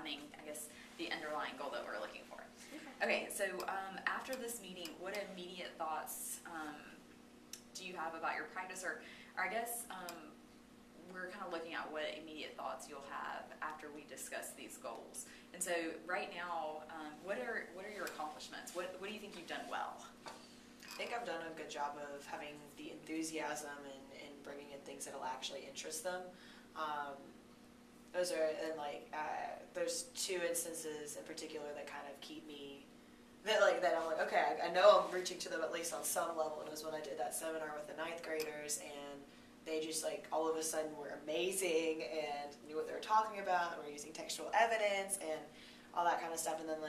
defining, I guess, the underlying goal that we're looking for. Okay, so after this meeting, what immediate thoughts do you have about your practice? Or I guess we're kind of looking at what immediate thoughts you'll have after we discuss these goals. And so right now, what are your accomplishments? What do you think you've done well? I think I've done a good job of having the enthusiasm and bringing in things that'll actually interest them. Those are, and there's two instances in particular that kind of keep me, that I'm like, okay, I know I'm reaching to them at least on some level. And it was when I did that seminar with the 9th graders, and they just all of a sudden were amazing and knew what they were talking about, and were using textual evidence and all that kind of stuff. And then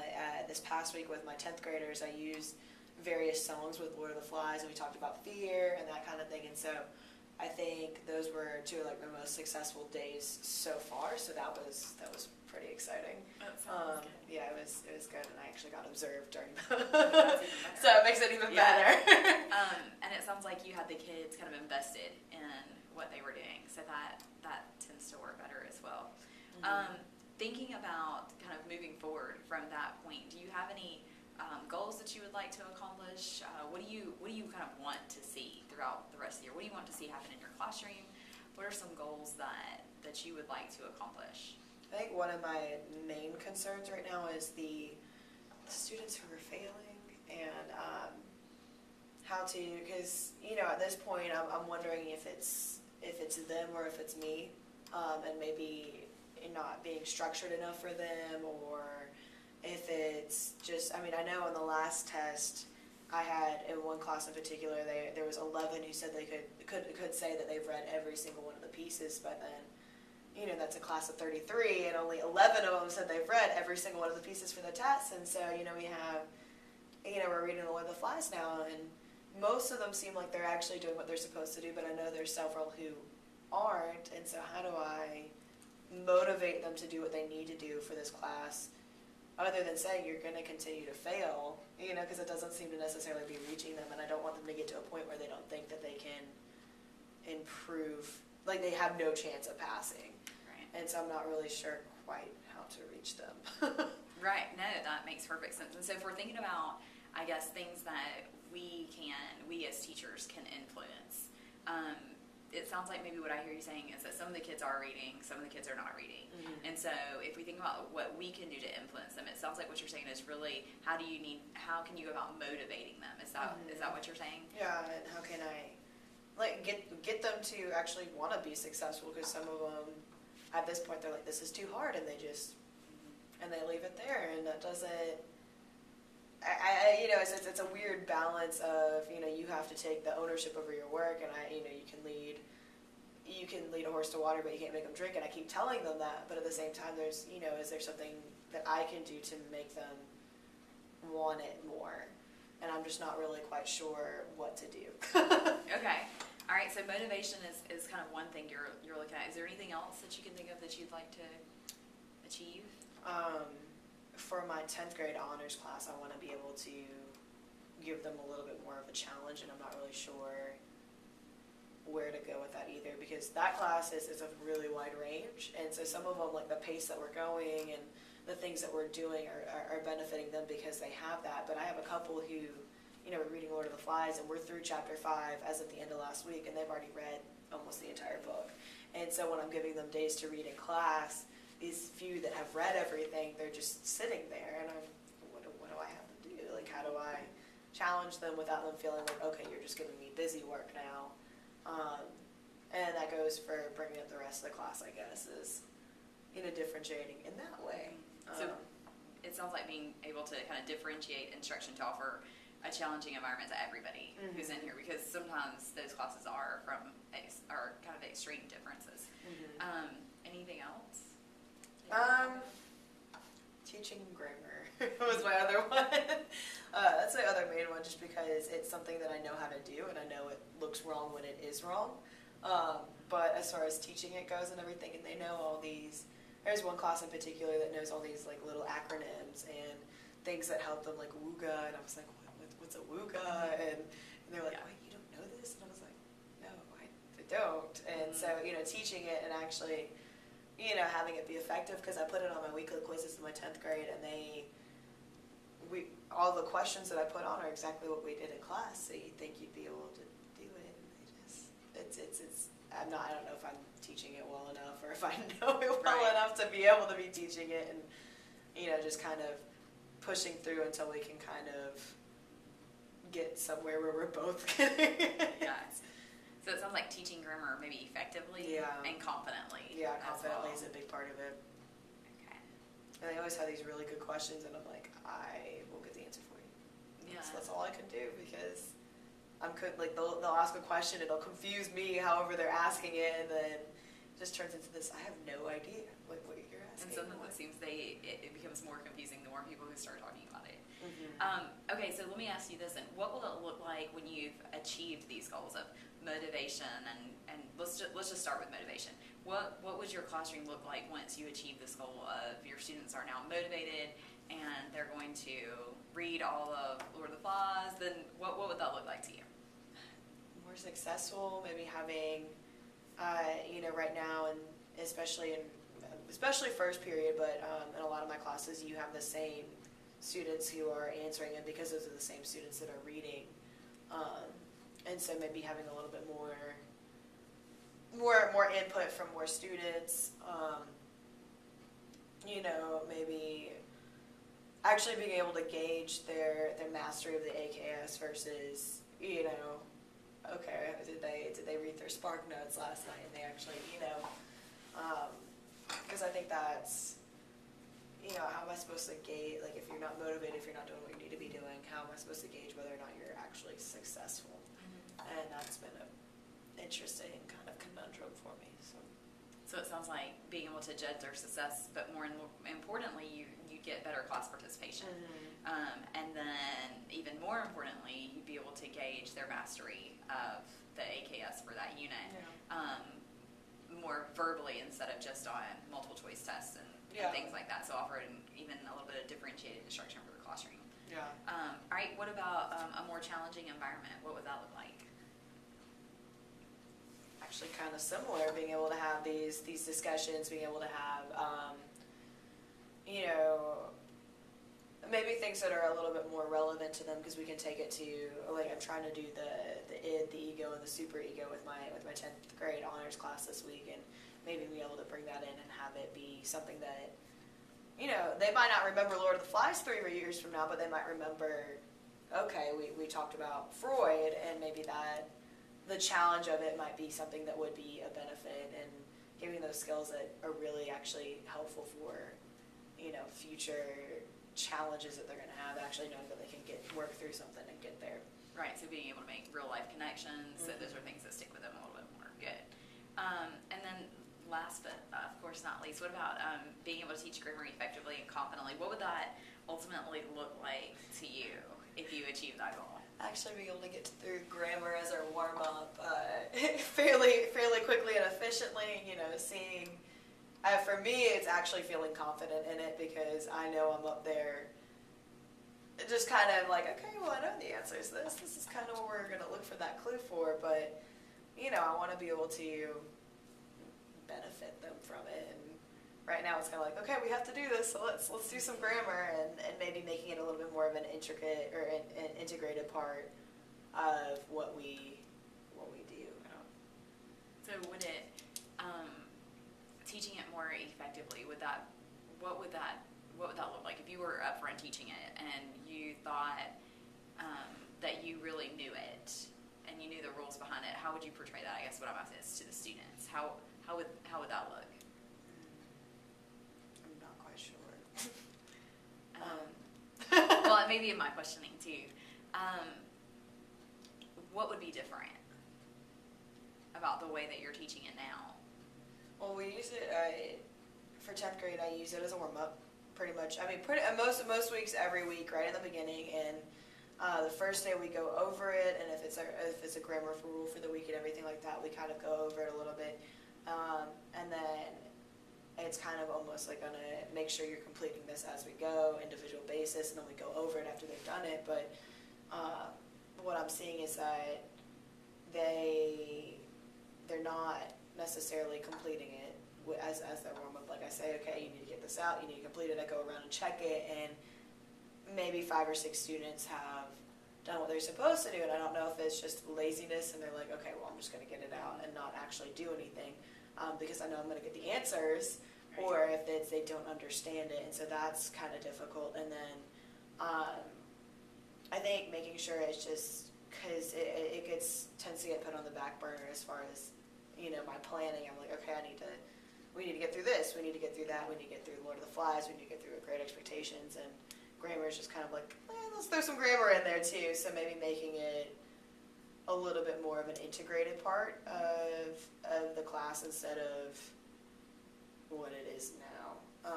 this past week with my 10th graders, I used various songs with Lord of the Flies, and we talked about fear and that kind of thing. And so I think those were two of my most successful days so far. So that was pretty exciting. That sounds good. Yeah, it was good, and I actually got observed during them. So it makes it even better. And it sounds like you had the kids kind of invested in what they were doing, so that tends to work better as well. Mm-hmm. Thinking about kind of moving forward from that point, do you have any goals that you would like to accomplish? What do you kind of want to see throughout the rest of the year? What do you want to see happen in your classroom? What are some goals that you would like to accomplish? I think one of my main concerns right now is the students who are failing, and how to, because at this point I'm wondering if it's them or if it's me, and maybe not being structured enough for them, or if it's just, I know in the last test I had in one class in particular, there was 11 who said they could say that they've read every single one of the pieces, but then that's a class of 33, and only 11 of them said they've read every single one of the pieces for the test. And so we have, we're reading Lord of the Flies now, and most of them seem like they're actually doing what they're supposed to do, but I know there's several who aren't. And so how do I motivate them to do what they need to do for this class, other than saying you're going to continue to fail, because it doesn't seem to necessarily be reaching them, and I don't want them to get to a point where they don't think that they can improve, like they have no chance of passing. Right. And so I'm not really sure quite how to reach them. Right. No, that makes perfect sense. And so if we're thinking about, I guess, things that we as teachers can influence, it sounds like maybe what I hear you saying is that some of the kids are reading, some of the kids are not reading. Mm-hmm. And so if we think about what we can do to influence them, it sounds like what you're saying is really how can you go about motivating them? Is that what you're saying? Yeah, and how can I get them to actually want to be successful, because some of them at this point they're like, this is too hard, and they just and they leave it there, and that doesn't, it's a weird balance of, you have to take the ownership over your work, and you can lead a horse to water, but you can't make them drink, and I keep telling them that, but at the same time there's, is there something that I can do to make them want it more? And I'm just not really quite sure what to do. Okay. All right, so motivation is kind of one thing you're looking at. Is there anything else that you can think of that you'd like to achieve? For my 10th grade honors class, I want to be able to give them a little bit more of a challenge, and I'm not really sure where to go with that either, because that class is a really wide range, and so some of them, like the pace that we're going and the things that we're doing are benefiting them because they have that. But I have a couple who, we're reading Lord of the Flies, and we're through chapter 5 as of the end of last week, and they've already read almost the entire book. And so when I'm giving them days to read in class, these few that have read everything, they're just sitting there, and what do I have to do? Like, how do I challenge them without them feeling like, okay, you're just giving me busy work now? And that goes for bringing up the rest of the class, I guess, is, differentiating in that way. So it sounds like being able to kind of differentiate instruction to offer a challenging environment to everybody who's in here, because sometimes those classes are kind of extreme differences. Anything else? Teaching grammar was my other one. That's my other main one, just because it's something that I know how to do, and I know it looks wrong when it is wrong. But as far as teaching it goes and everything, and they know all these, there's one class in particular that knows all these like little acronyms and things that help them, like WUGA, and I was like, what's a WUGA? And they're like, wait, you don't know this? And I was like, no, I don't. And so, teaching it and actually having it be effective, because I put it on my weekly quizzes in my 10th grade, and all the questions that I put on are exactly what we did in class. So you'd think you'd be able to do it, and I don't know if I'm teaching it well enough, or if I know it well Right. enough to be able to be teaching it, and just kind of pushing through until we can kind of get somewhere where we're both getting it. Yeah. So it sounds like teaching grammar maybe effectively Yeah. and confidently. Yeah, as confidently well. is a big part of it. Okay. And they always have these really good questions, and I'm like, I will get the answer for you. Yeah. So that's all I can do, because they'll ask a question, it'll confuse me however they're asking it, and then it just turns into this, I have no idea what you're asking. And sometimes it seems it becomes more confusing the more people who start talking about it. Mm-hmm. Okay, so let me ask you this, and what will it look like when you've achieved these goals of motivation, and let's just start with motivation. What would your classroom look like once you achieve this goal of your students are now motivated and they're going to read all of Lord of the Flies? Then what would that look like to you? More successful, maybe having, right now, and especially first period, but in a lot of my classes, you have the same students who are answering it, because those are the same students that are reading. And so maybe having a little bit more input from more students. Maybe actually being able to gauge their mastery of the AKS versus, okay, did they read their Spark Notes last night, and they actually, because I think that's, how am I supposed to gauge, like, if you're not motivated, if you're not doing what you need to be doing, how am I supposed to gauge whether or not you're actually successful? And that's been an interesting kind of conundrum for me. So it sounds like being able to judge their success, but more importantly, you get better class participation. And then even more importantly, you'd be able to gauge their mastery of the AKS for that unit. More verbally instead of just on multiple choice tests and things like that. So offering even a little bit of differentiated instruction for the classroom. All right, what about a more challenging environment? What would that look like? Actually kind of similar, being able to have these discussions, being able to have, maybe things that are a little bit more relevant to them, because we can take it to, like, I'm trying to do the id, the ego, and the super ego with my 10th grade honors class this week, and maybe be able to bring that in and have it be something that, they might not remember Lord of the Flies 3 years from now, but they might remember, okay, we talked about Freud, and maybe that the challenge of it might be something that would be a benefit, and giving those skills that are really actually helpful for, future challenges that they're going to have, actually knowing that they can work through something and get there. Right, so being able to make real life connections, so those are things that stick with them a little bit more. Good. And then last but of course not least, what about being able to teach grammar effectively and confidently? What would that ultimately look like to you if you achieve that goal? Actually being able to get through grammar as our warm-up fairly quickly and efficiently, seeing, for me, it's actually feeling confident in it, because I know I'm up there just kind of like, okay, well, I know the answer is this. This is kind of what we're going to look for that clue for, but, I want to be able to benefit them from it. And right now it's kind of like, okay, we have to do this, so let's do some grammar, and maybe making it a little bit more of an intricate or an integrated part of what we do. So would it, teaching it more effectively, what would that look like if you were up front teaching it and you thought that you really knew it and you knew the rules behind it? How would you portray that? I guess what I'm asking is to the students. How would that look? I'm not quite sure. Well, it may be in my questioning too. What would be different about the way that you're teaching it now? Well, we use it for 10th grade. I use it as a warm-up, pretty much. I mean, most weeks, every week, right in the beginning, and the first day we go over it, and if it's a grammar rule for the week and everything like that, we kind of go over it a little bit, and then it's kind of almost like gonna make sure you're completing this as we go, individual basis, and then we go over it after they've done it. But what I'm seeing is that they're not necessarily completing it as their warm like I say, okay, you need to get this out, you need to complete it, I go around and check it, and maybe 5 or 6 students have done what they're supposed to do, and I don't know if it's just laziness and they're like, okay, well, I'm just going to get it out and not actually do anything because I know I'm going to get the answers, or if it's they don't understand it, and so that's kind of difficult. And then I think making sure it's just, because it tends to get put on the back burner as far as, you know, my planning. I'm like, okay, we need to get through this, we need to get through that, we need to get through Lord of the Flies, we need to get through Great Expectations, and grammar is just kind of like, let's throw some grammar in there too. So maybe making it a little bit more of an integrated part of the class instead of what it is now.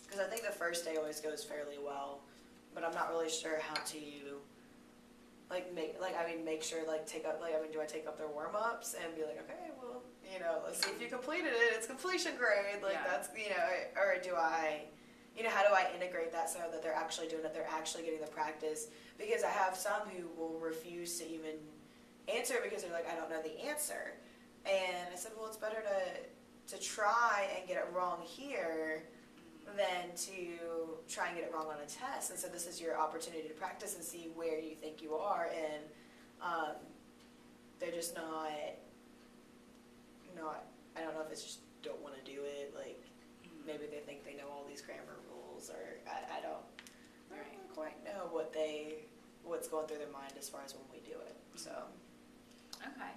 Because I think the first day always goes fairly well, but I'm not really sure how to make sure do I take up their warm-ups and be like, okay, well, you know, let's see if you completed it, it's completion grade, like that's, you know, or do I, you know, how do I integrate that so that they're actually doing it, they're actually getting the practice? Because I have some who will refuse to even answer because they're like, I don't know the answer. And I said, well, it's better to try and get it wrong here than to try and get it wrong on a test. And so this is your opportunity to practice and see where you think you are. And they're just not, I don't know if it's just don't want to do it. Like, maybe they think they know all these grammar rules, or I don't quite know what's going through their mind as far as when we do it. So. Okay.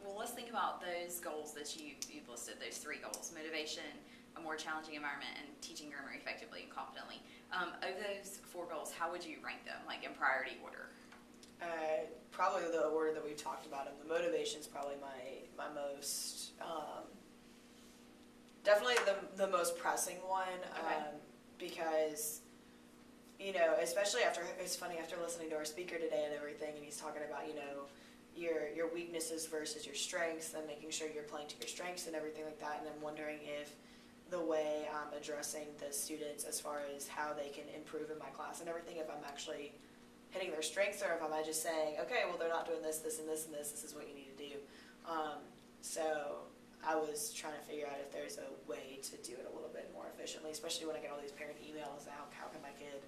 Well, let's think about those goals that you've listed, those 3 goals: motivation, a more challenging environment, and teaching grammar effectively and confidently. Of those 4 goals, how would you rank them, like in priority order? Probably the order that we've talked about, and the motivation is probably my most, definitely the most pressing one, because, you know, especially it's funny, after listening to our speaker today and everything, and he's talking about, you know, your weaknesses versus your strengths, and making sure you're playing to your strengths and everything like that, and I'm wondering if the way I'm addressing the students as far as how they can improve in my class and everything, if I'm actually hitting their strengths, or if I'm just saying, okay, well, they're not doing this, this, and this, and this is what you need to do. So I was trying to figure out if there's a way to do it a little bit more efficiently, especially when I get all these parent emails, how can my kid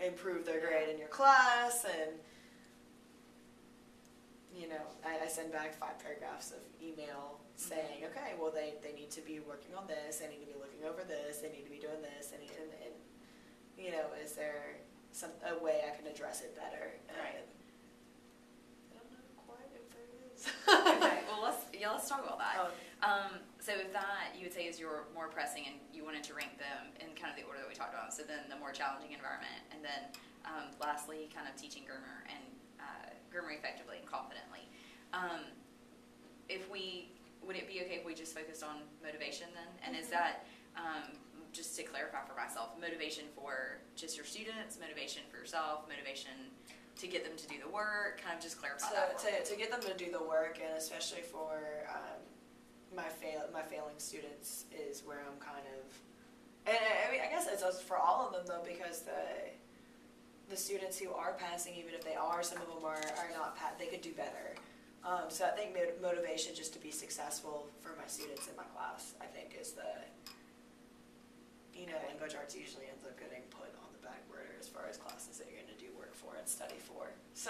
improve their grade in your class? And, you know, I send back 5 paragraphs of email saying, okay, well, they need to be working on this, they need to be looking over this, they need to be doing this, and you know, is there a way I can address it better? Right. I don't know quite if there is. Okay, well, let's talk about that. Oh. So if that, you would say, is your more pressing, and you wanted to rank them in kind of the order that we talked about, so then the more challenging environment, and then lastly, kind of teaching grammar and grammar effectively and confidently. Would it be okay if we just focused on motivation then? And is that, just to clarify for myself, motivation for just your students, motivation for yourself, motivation to get them to do the work? Kind of just clarify that. To get them to do the work, and especially for my failing students, is where I'm kind of, and I mean, I guess it's for all of them though, because the students who are passing, even if they are, some of them are not they could do better. So I think motivation just to be successful for my students in my class, I think, is you know, language arts usually ends up getting put on the back burner as far as classes that you're going to do work for and study for. So.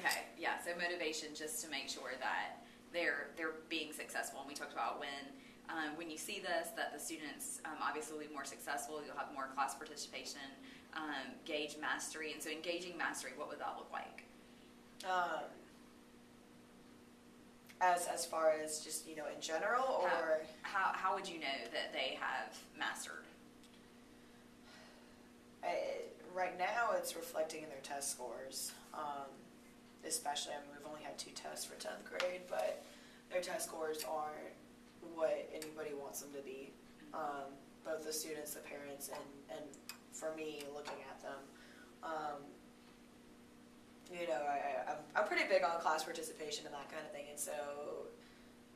Okay, yeah. So motivation, just to make sure that they're being successful. And we talked about when you see this, that the students obviously will be more successful. You'll have more class participation, gauge mastery, and so engaging mastery. What would that look like? As far as just, you know, in general, or how would you know that they have mastered? Right now, it's reflecting in their test scores. Especially, I mean, we've only had 2 tests for 10th grade, but their test scores aren't what anybody wants them to be. Both the students, the parents, and for me, looking at them. You know, I'm pretty big on class participation and that kind of thing, and so,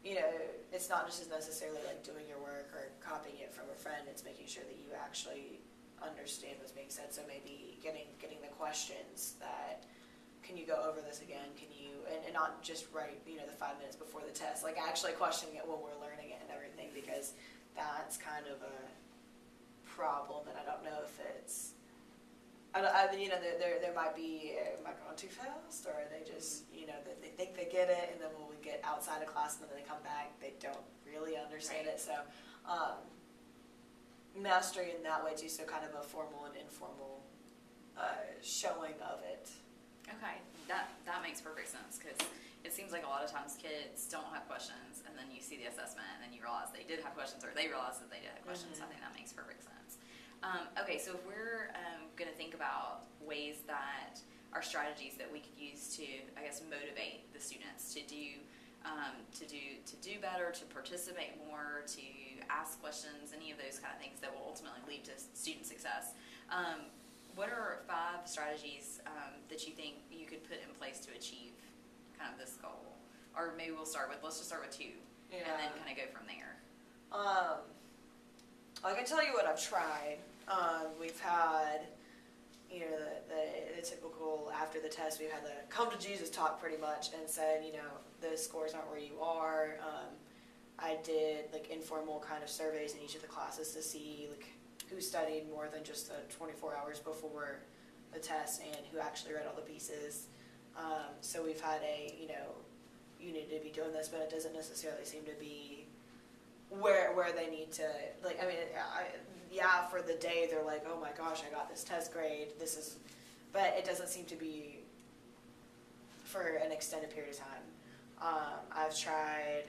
you know, it's not just necessarily like doing your work or copying it from a friend. It's making sure that you actually understand what's being said. So maybe getting the questions that, can you go over this again? Can you, and not just write, you know, the 5 minutes before the test, like actually questioning it when we're learning it and everything, because that's kind of a problem, and I don't know if it's, there might be, am I going too fast, or are they just, they think they get it, and then when we get outside of class and then they come back, they don't really understand it. So mastery in that way too, so kind of a formal and informal showing of it. Okay, that makes perfect sense, because it seems like a lot of times kids don't have questions, and then you see the assessment, and then you realize they did have questions, or they realize that they did have questions. I think that makes perfect sense. Okay, so if we're going to think about ways that are strategies that we could use to, I guess, motivate the students to do better, to participate more, to ask questions, any of those kind of things that will ultimately lead to student success. What are 5 strategies that you think you could put in place to achieve kind of this goal? Or maybe let's just start with 2, and then kind of go from there. I can tell you what I've tried. We've had, the typical after the test, we've had the come to Jesus talk pretty much, and said, the scores aren't where you are. I did informal kind of surveys in each of the classes to see who studied more than just the 24 hours before the test and who actually read all the pieces. So we've had you need to be doing this, but it doesn't necessarily seem to be where they need to, for the day they're like, oh my gosh, I got this test grade, but it doesn't seem to be for an extended period of time. I've tried,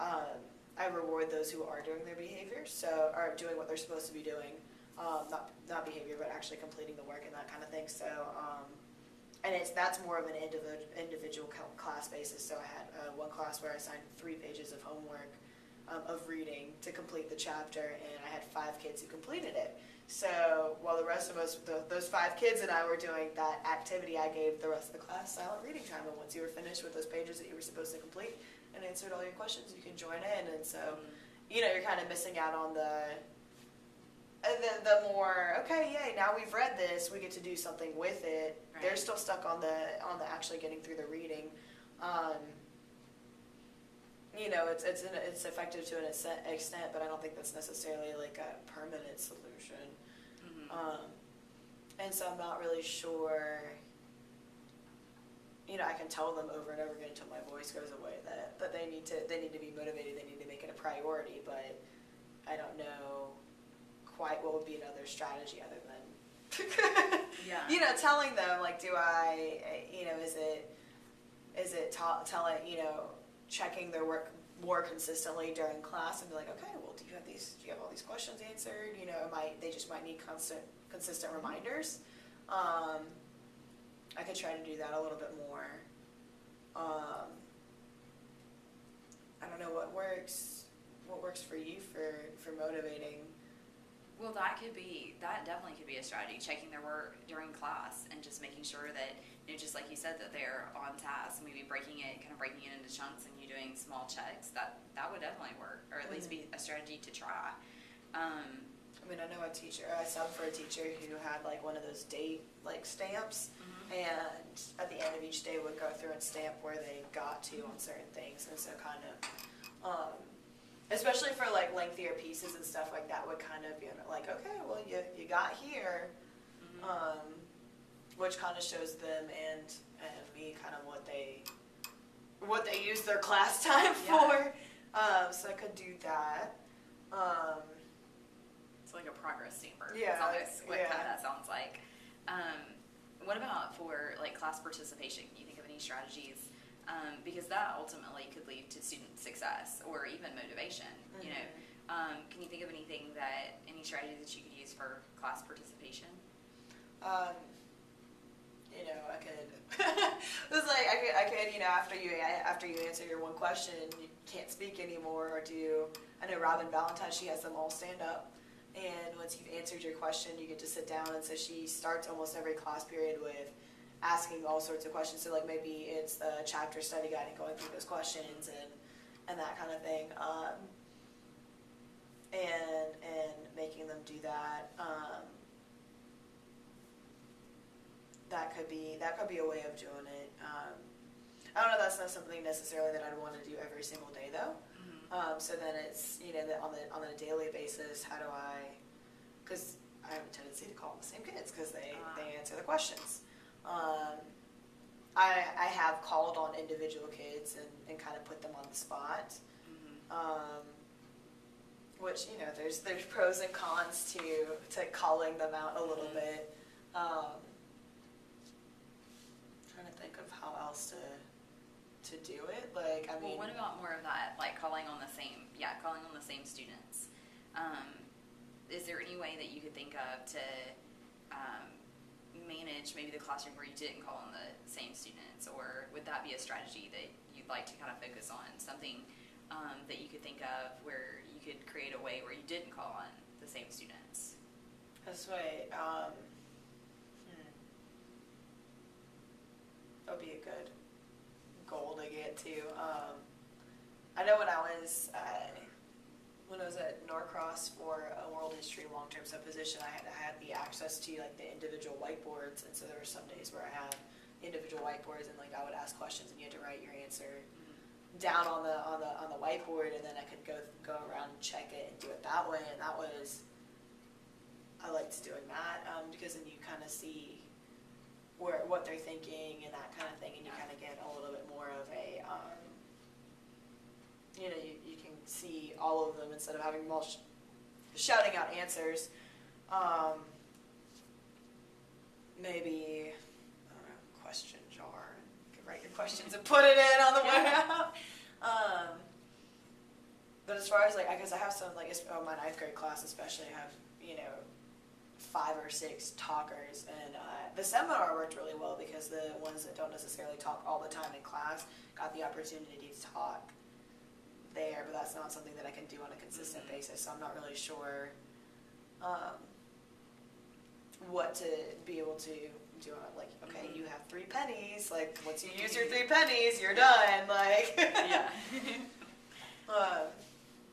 I reward those who are doing their behavior, so are doing what they're supposed to be doing, not behavior, but actually completing the work and that kind of thing. So, and that's more of an individual class basis. So I had one class where I assigned 3 pages of homework of reading to complete the chapter, and I had 5 kids who completed it. So while the rest of us, those 5 kids and I were doing that activity, I gave the rest of the class silent reading time. And once you were finished with those pages that you were supposed to complete and answered all your questions, you can join in. And so, you're kind of missing out on the more, okay, yay, now we've read this, we get to do something with it. Right. They're still stuck on the actually getting through the reading. It's effective to an extent, but I don't think that's necessarily a permanent solution. Mm-hmm. And so I'm not really sure. I can tell them over and over again until my voice goes away that they need to be motivated. They need to make it a priority, but I don't know quite what would be another strategy other than telling them do I is it telling checking their work more consistently during class and be like, okay, well, do you have all these questions answered? They just might need consistent reminders. I could try to do that a little bit more. I don't know what works for you for motivating. Well, that definitely could be a strategy, checking their work during class and just making sure that, just like you said, that they're on task, maybe breaking it into chunks and you doing small checks. That would definitely work, or at least be a strategy to try. I know a teacher, I subbed for a teacher who had one of those date stamps, mm-hmm. and at the end of each day would go through and stamp where they got to on certain things, and so kind of, especially for lengthier pieces and stuff like that, would kind of be okay, well you got here, mm-hmm. Which kind of shows them and me kind of what they use their class time for. So I could do that. It's like a progress stamper. Yeah, it's almost what kind of that sounds like. What about for class participation? Can you think of any strategies? Because that ultimately could lead to student success or even motivation. Mm-hmm. Can you think of any strategies that you could use for class participation? I could. It was I could. After you answer your one question, you can't speak anymore, or I know Robin Valentine. She has them all stand up, and once you've answered your question, you get to sit down. And so she starts almost every class period with asking all sorts of questions. So maybe it's the chapter study guide and going through those questions and that kind of thing, and making them do that. That could be a way of doing it. I don't know. That's not something necessarily that I'd want to do every single day, though. Mm-hmm. So then it's, on a daily basis, how do because I have a tendency to call the same kids because they answer the questions. I have called on individual kids and kind of put them on the spot. Which, there's pros and cons to calling them out a little bit. Trying to think of how else to do it. Well, what about more of that, like calling on the same students? Is there any way that you could think of to manage maybe the classroom where you didn't call on the same students, or would that be a strategy that you'd like to kind of focus on, something that you could think of where you could create a way where you didn't call on the same students? This way, that would be a good goal to get to. I know when I was at Norcross for a world history long-term supposition, I had the access to the individual whiteboards, and so there were some days where I had individual whiteboards, and I would ask questions, and you had to write your answer down on the whiteboard, and then I could go around and check it and do it that way. And I liked doing that because then you kind of see what they're thinking and that kind of thing, and you kind of get a little bit more of a you can see all of them instead of having them all shouting out answers. Maybe, I don't know, question jar. You can write your questions and put it in on the way out. But as far as because I have some my 9th grade class especially, I have 5 or 6 talkers, and the seminar worked really well because the ones that don't necessarily talk all the time in class got the opportunity to talk there, but that's not something that I can do on a consistent basis, so I'm not really sure what to be able to do. Okay, you have 3 pennies, once you use your 3 pennies, you're done, Yeah.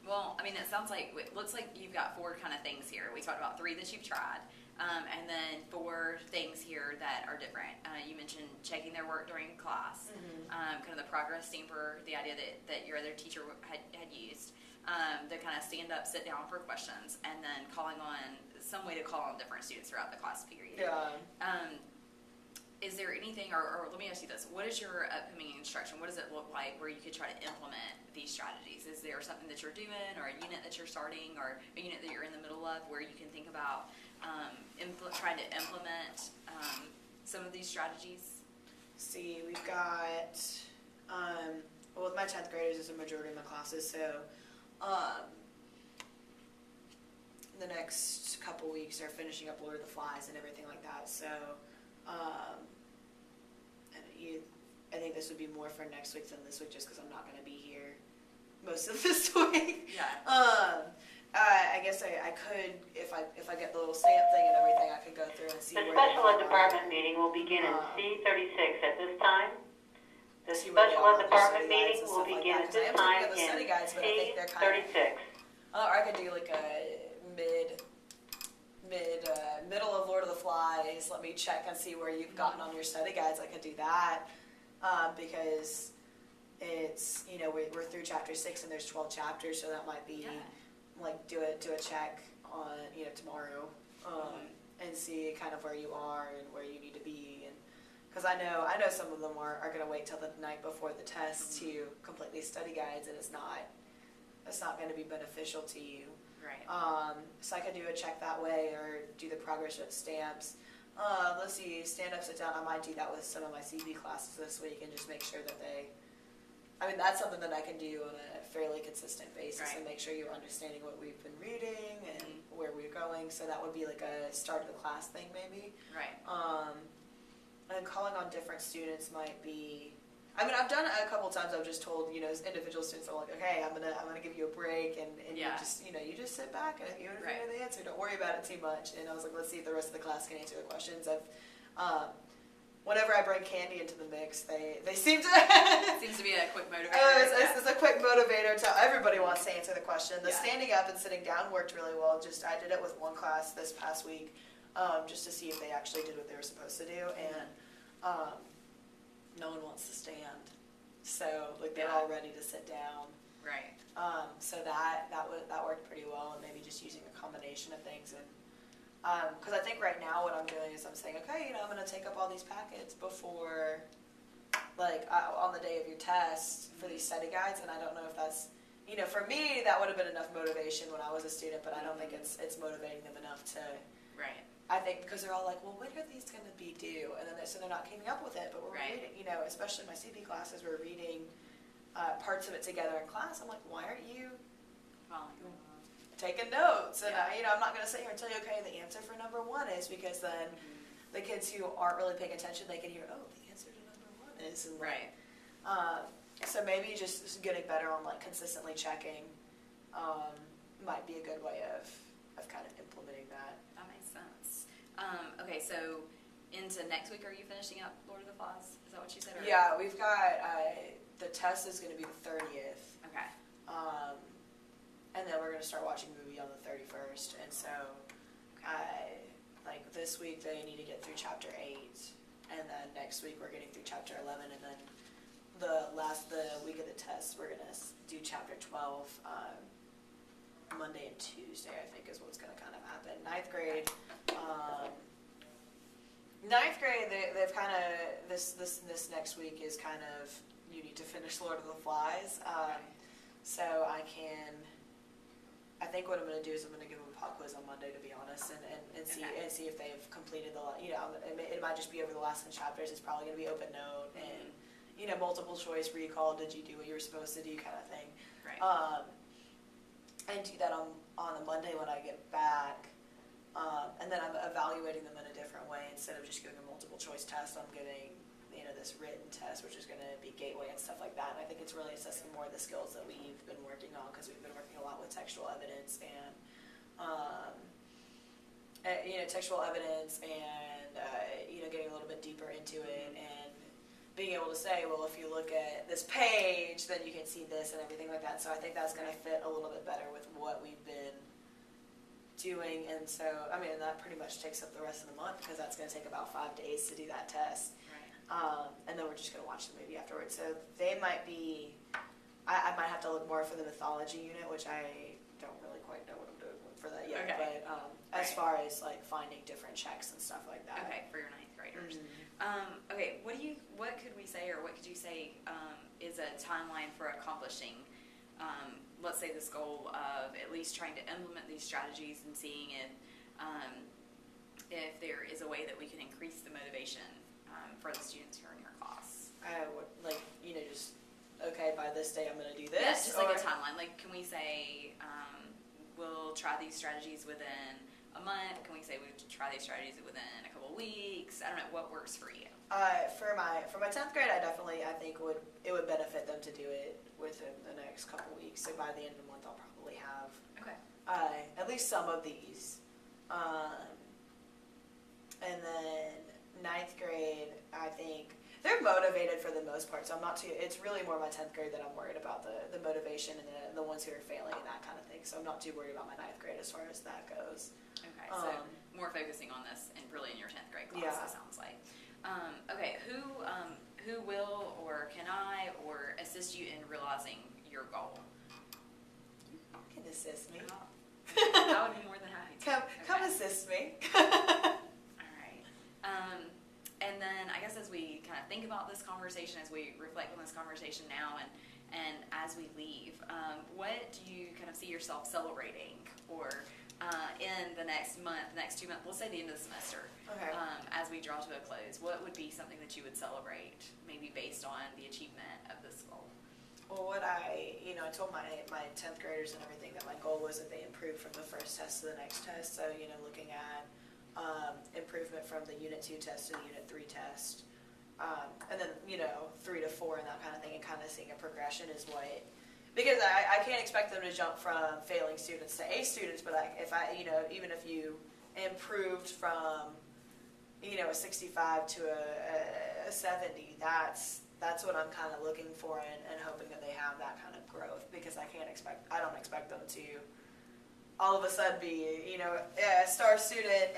Well, it sounds it looks like you've got 4 kind of things here. We talked about 3 that you've tried, and then 4 things here that are different. You mentioned checking their work during class, kind of the progress stamper, the idea that your other teacher had used, the kind of stand up, sit down for questions, and then calling on some way to call on different students throughout the class period. Yeah. Is there anything, or let me ask you this, what is your upcoming instruction? What does it look like where you could try to implement these strategies? Is there something that you're doing, or a unit that you're starting, or a unit that you're in the middle of where you can think about trying to implement some of these strategies? See, we've got, with my 10th graders, there's a majority of my classes, so the next couple weeks are finishing up Lord of the Flies and everything like that, so I think this would be more for next week than this week, just because I'm not going to be here most of this week. Yeah. I guess I could, if I get the little stamp thing and everything, I could go through and see The where special ed department meeting will begin in C36 at this time. The see special where ed they are department with the study meeting guides and will stuff like begin that, at 'cause I this am time thinking of the study in guides, but I think they're kind of, C36. or I could do a middle of Lord of the Flies. Let me check and see where you've gotten on your study guides. I could do that because it's we're through chapter 6 and there's 12 chapters, so that might be do a check on tomorrow and see kind of where you are and where you need to be, and because I know some of them are going to wait till the night before the test to complete these study guides, and it's not going to be beneficial to you. Right. So I could do a check that way, or do the progress note stamps. Let's see, stand up, sit down. I might do that with some of my CB classes this week and just make sure that that's something that I can do on a fairly consistent basis, right, and make sure you're understanding what we've been reading and where we're going. So that would be like a start of the class thing, maybe. Right. And calling on different students might be. I've done it a couple times. I've just told individual students, I'm like, okay, I'm gonna give you a break, and yeah, you just sit back, and even if right, you know the answer, don't worry about it too much. And I was like, let's see if the rest of the class can answer the questions. Whenever I bring candy into the mix, they seem to. It seems to be a quick motivator. It's a quick motivator to everybody wants to answer the question. The yeah, standing up and sitting down worked really well. I did it with one class this past week, just to see if they actually did what they were supposed to do, and no one wants to stand, so they're yeah, all ready to sit down. Right. So that worked pretty well, and maybe just using a combination of things. And because I think right now what I'm doing is I'm saying, okay, I'm going to take up all these packets before, like, on the day of your test for these study guides, and I don't know if that's, for me, that would have been enough motivation when I was a student, but I don't think it's motivating them enough to. Right. I think because they're all like, well, when are these going to be due? And then so they're not keeping up with it, but we're reading, especially my CP classes, we're reading parts of it together in class. I'm like, why aren't you taking notes? And I'm not going to sit here and tell you, okay, the answer for number 1 is, because then the kids who aren't really paying attention, they can hear, oh, the answer to number 1 is. And right. So maybe just getting better on like consistently checking might be a good way of kind of implementing that. That makes sense. Okay, so into next week, are you finishing up Lord of the Flies? Is that what you said? Or? Yeah, we've got the test is going to be the 30th. Okay. And then we're going to start watching a movie on the 31st. And so, like this week they need to get through chapter 8, and then next week we're getting through chapter 11, and then the week of the test we're going to do chapter 12 Monday and Tuesday, I think, is what's going to kind of happen. Ninth grade, they've kind of this next week is kind of, you need to finish Lord of the Flies. So I think what I'm going to do is I'm going to give them a pop quiz on Monday, to be honest, and see if they've completed it might just be over the last 10 chapters. It's probably going to be open note and multiple choice recall. Did you do what you were supposed to do, kind of thing. Right. And do that on a Monday when I get back. And then I'm evaluating them in a different way. Instead of just giving a multiple choice test, I'm giving this written test, which is going to be gateway and stuff like that. And I think it's really assessing more of the skills that we've been working on, because we've been working a lot with textual evidence and textual evidence and getting a little bit deeper into it and being able to say, well, if you look at this page, then you can see this and everything like that. So I think that's going to fit a little bit better with what we've been doing. And so, that pretty much takes up the rest of the month, because that's going to take about 5 days to do that test. Right. And then we're just going to watch the movie afterwards. So they might be, I might have to look more for the mythology unit, which I don't really quite know what I'm doing for that yet. Okay. But as far as like finding different checks and stuff like that. Okay, for your 9th graders. Mm-hmm. Okay, what could we say, or what could you say is a timeline for accomplishing, let's say, this goal of at least trying to implement these strategies and seeing if there is a way that we can increase the motivation for the students who are in your class? I would just, okay, by this day I'm going to do this. Yeah, just like a timeline. Like, can we say we'll try these strategies within a month? Can we say we try these strategies within a couple of weeks? I don't know, what works for you? For my 10th grade, I think it would benefit them to do it within the next couple of weeks. So by the end of the month, I'll probably have at least some of these. And then 9th grade, I think they're motivated for the most part. So I'm not too. It's really more my 10th grade that I'm worried about the motivation and the ones who are failing and that kind of thing. So I'm not too worried about my 9th grade as far as that goes. Okay, so more focusing on this and really in your 10th grade class, it sounds like. Okay, who will or can I or assist you in realizing your goal? You can assist me. I would be more than happy to. Come assist me. All right. And then I guess as we kind of think about this conversation, as we reflect on this conversation now, and as we leave, what do you kind of see yourself celebrating, or in the next month, next 2 months, let's say the end of the semester, as we draw to a close, what would be something that you would celebrate, maybe based on the achievement of this goal? Well, what I told my 10th graders and everything that my goal was that they improved from the first test to the next test. So, looking at improvement from the Unit 2 test to the Unit 3 test. And then, 3 to 4 and that kind of thing, and kind of seeing a progression is what, because I can't expect them to jump from failing students to A students, but even if you improved from, a 65 to a 70, that's what I'm kind of looking for and hoping that they have that kind of growth, because I don't expect them to all of a sudden be, a star student,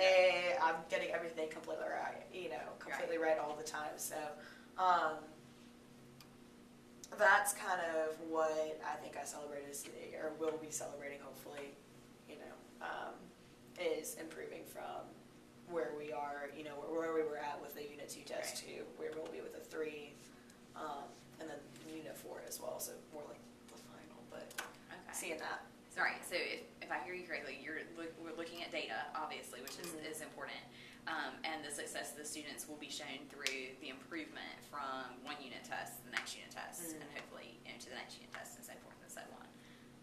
I'm getting everything completely right, completely right all the time. So, that's kind of what I think I celebrated, or will be celebrating, hopefully, is improving from where we are, where we were at with the Unit 2 test Right. 2, where we'll be with a 3, and then Unit 4 as well, so more like the final, but Okay. seeing that. Sorry, so if I hear you correctly, we're looking at data, obviously, which is important. And the success of the students will be shown through the improvement from one unit test to the next unit test, and hopefully to the next unit test, and so forth and so on.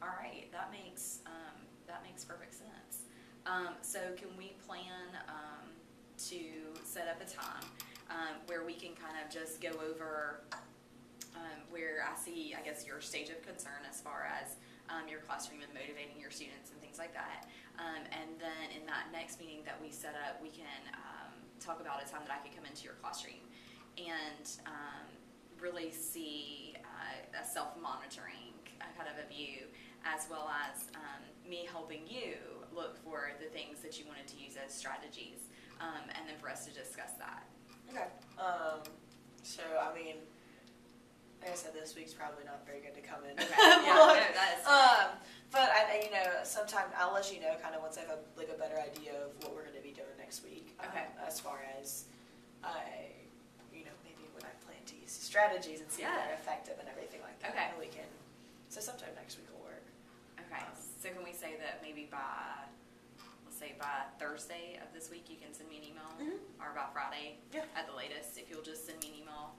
All right, that makes perfect sense. So can we plan to set up a time where we can kind of just go over where I see, I guess, your stage of concern as far as your classroom and motivating your students and things like that. And then in that next meeting that we set up, we can talk about a time that I could come into your classroom and really see a self-monitoring kind of a view, as well as me helping you look for the things that you wanted to use as strategies, and then for us to discuss that. Okay. So, I mean, like I said, this week's probably not very good to come in. Okay. Yeah, no, that is fine. But sometime I'll let you know kind of once I have a better idea of what we're going to be doing next week. Okay. As far as maybe what I plan to use strategies and see if they're effective and everything like that. Okay. And we can. So sometime next week will work. Okay, so can we say that maybe let's say by Thursday of this week, you can send me an email, or by Friday at the latest, if you'll just send me an email,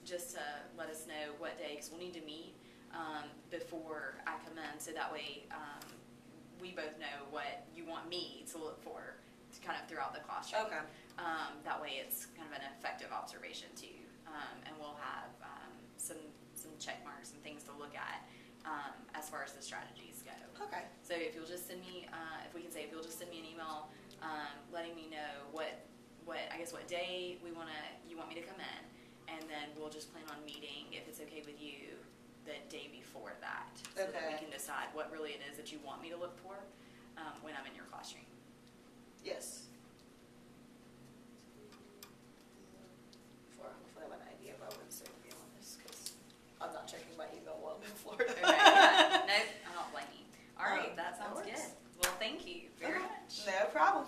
just to let us know what day, because we'll need to meet before I come in, so that way we both know what you want me to look for kind of throughout the classroom. Okay. That way it's kind of an effective observation too, and we'll have some check marks and things to look at as far as the strategies go. Okay. So if you'll just send me, if you'll just send me an email, letting me know what day you want me to come in, and then we'll just plan on meeting, if it's okay with you, the day before that, so that we Okay. can decide what really it is that you want me to look for when I'm in your classroom. Yes. Hopefully I have an idea about Wednesday, to be honest, because I'm not checking my email while I'm in Florida. Okay, yeah. Nope, I don't blame you. All right, that That sounds works. good. Well, thank you very much. No problem.